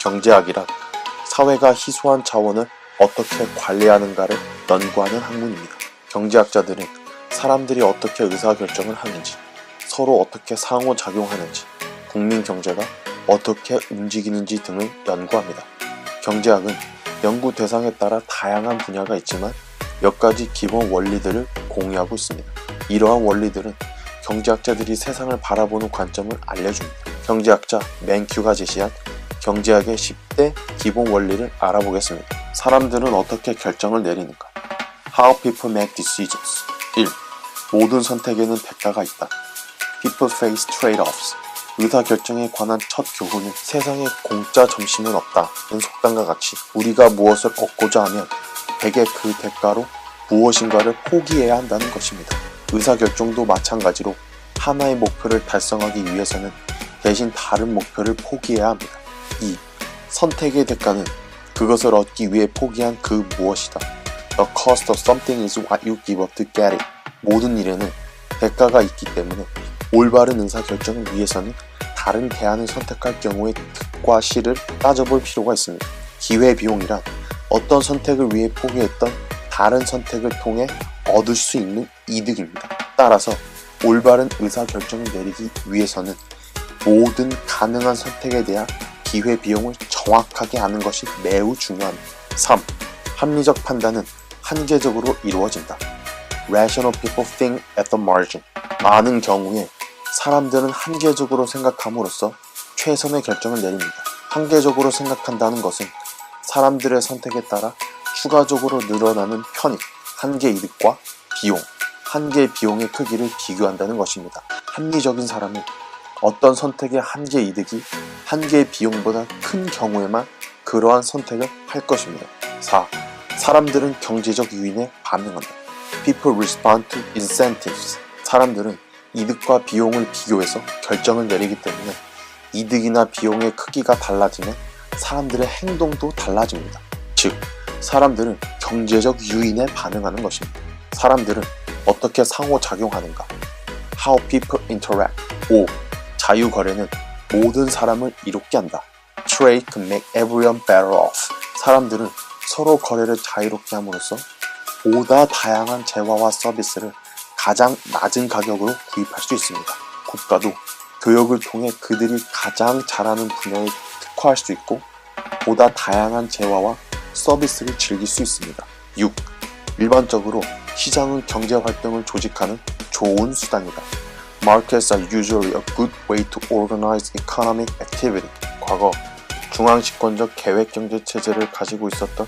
경제학이란 사회가 희소한 자원을 어떻게 관리하는가를 연구하는 학문입니다. 경제학자들은 사람들이 어떻게 의사결정을 하는지, 서로 어떻게 상호작용하는지, 국민 경제가 어떻게 움직이는지 등을 연구합니다. 경제학은 연구 대상에 따라 다양한 분야가 있지만 몇 가지 기본 원리들을 공유하고 있습니다. 이러한 원리들은 경제학자들이 세상을 바라보는 관점을 알려줍니다. 경제학자 맨큐가 제시한 경제학의 10대 기본 원리를 알아보겠습니다. 사람들은 어떻게 결정을 내리는가? How people make decisions. 1. 모든 선택에는 대가가 있다. People face trade-offs. 의사결정에 관한 첫 교훈은 세상에 공짜 점심은 없다는 속담과 같이 우리가 무엇을 얻고자 하면 대개 그 대가로 무엇인가를 포기해야 한다는 것입니다. 의사결정도 마찬가지로 하나의 목표를 달성하기 위해서는 대신 다른 목표를 포기해야 합니다. 2. 선택의 대가는 그것을 얻기 위해 포기한 그 무엇이다. The cost of something is what you give up to get it. 모든 일에는 대가가 있기 때문에 올바른 의사결정을 위해서는 다른 대안을 선택할 경우의 득과 실을 따져볼 필요가 있습니다. 기회비용이란 어떤 선택을 위해 포기했던 다른 선택을 통해 얻을 수 있는 이득입니다. 따라서 올바른 의사결정을 내리기 위해서는 모든 가능한 선택에 대한 기회비용을 정확하게 아는 것이 매우 중요합니다. 3. 합리적 판단은 한계적으로 이루어진다. Rational people think at the margin. 많은 경우에 사람들은 한계적으로 생각함으로써 최선의 결정을 내립니다. 한계적으로 생각한다는 것은 사람들의 선택에 따라 추가적으로 늘어나는 편익, 한계 이득과 비용, 한계 비용의 크기를 비교한다는 것입니다. 합리적인 사람은 어떤 선택의 한계 이득이 한계 비용보다 큰 경우에만 그러한 선택을 할 것입니다. 4. 사람들은 경제적 요인에 반응한다. People respond to incentives. 사람들은 이득과 비용을 비교해서 결정을 내리기 때문에 이득이나 비용의 크기가 달라지면 사람들의 행동도 달라집니다. 즉, 사람들은 경제적 요인에 반응하는 것입니다. 사람들은 어떻게 상호작용하는가? How people interact. 5. 자유거래는 모든 사람을 이롭게 한다. Trade can make everyone better off. 사람들은 서로 거래를 자유롭게 함으로써 보다 다양한 재화와 서비스를 가장 낮은 가격으로 구입할 수 있습니다. 국가도 교육을 통해 그들이 가장 잘하는 분야에 특화할 수 있고 보다 다양한 재화와 서비스를 즐길 수 있습니다. 6. 일반적으로 시장은 경제활동을 조직하는 좋은 수단이다. Markets are usually a good way to organize economic activity. 과거 중앙집권적 계획경제체제를 가지고 있었던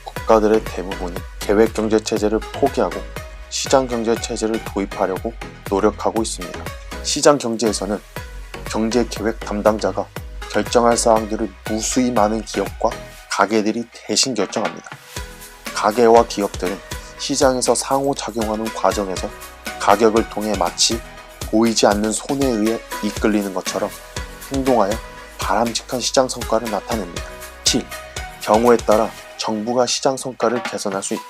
국가들의 대부분이 계획경제체제를 포기하고 시장경제체제를 도입하려고 노력하고 있습니다. 시장경제에서는 경제계획 담당자가 결정할 사항들을 무수히 많은 기업과 가게들이 대신 결정합니다. 가게와 기업들은 시장에서 상호작용하는 과정에서 가격을 통해 마치 보이지 않는 손에 의해 이끌리는 것처럼 행동하여 바람직한 시장 성과를 나타냅니다. 7. 경우에 따라 정부가 시장 성과를 개선할 수 있다.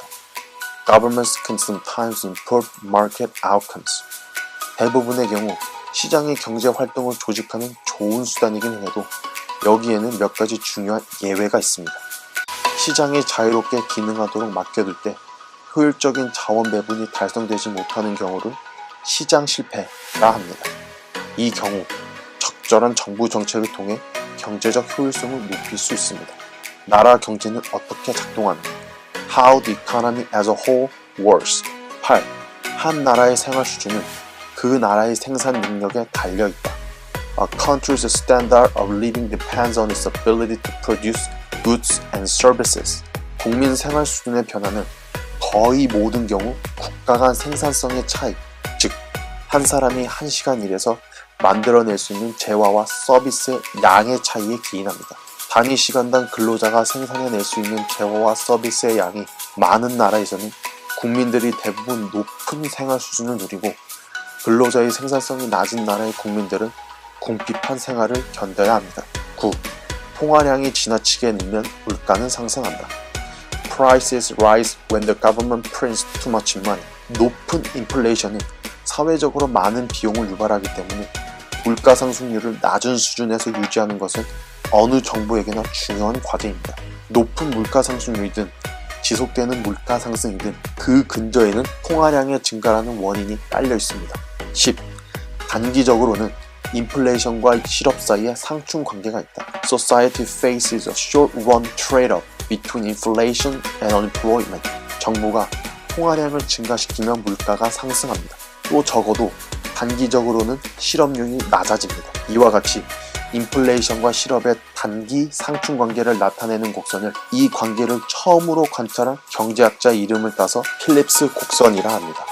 Governments can sometimes improve market outcomes. 대부분의 경우 시장이 경제활동을 조직하는 좋은 수단이긴 해도 여기에는 몇 가지 중요한 예외가 있습니다. 시장이 자유롭게 기능하도록 맡겨둘 때 효율적인 자원 배분이 달성되지 못하는 경우를 시장 실패라 합니다. 이 경우 적절한 정부 정책을 통해 경제적 효율성을 높일 수 있습니다. 나라 경제는 어떻게 작동하는가? How the economy as a whole works. 8. 한 나라의 생활 수준은 그 나라의 생산 능력에 달려있다. A country's standard of living depends on its ability to produce goods and services. 국민 생활 수준의 변화는 거의 모든 경우 국가 간 생산성의 차이, 즉 한 사람이 1시간 일해서 만들어낼 수 있는 재화와 서비스의 양의 차이에 기인합니다. 단위 시간당 근로자가 생산해낼 수 있는 재화와 서비스의 양이 많은 나라에서는 국민들이 대부분 높은 생활 수준을 누리고 근로자의 생산성이 낮은 나라의 국민들은 궁핍한 생활을 견뎌야 합니다. 9. 통화량이 지나치게 늘면 물가는 상승한다. Prices rise when the government prints too much money. 높은 인플레이션은 사회적으로 많은 비용을 유발하기 때문에 물가 상승률을 낮은 수준에서 유지하는 것은 어느 정부에게나 중요한 과제입니다. 높은 물가 상승률이든 지속되는 물가 상승이든 그 근저에는 통화량의 증가라는 원인이 깔려 있습니다. 10. 단기적으로는 인플레이션과 실업 사이에 상충 관계가 있다. Society faces a short-run trade-off between inflation and unemployment. 정부가 통화량을 증가시키면 물가가 상승합니다. 또 적어도 단기적으로는 실업률이 낮아집니다. 이와 같이 인플레이션과 실업의 단기 상충 관계를 나타내는 곡선을 이 관계를 처음으로 관찰한 경제학자 이름을 따서 필립스 곡선이라 합니다.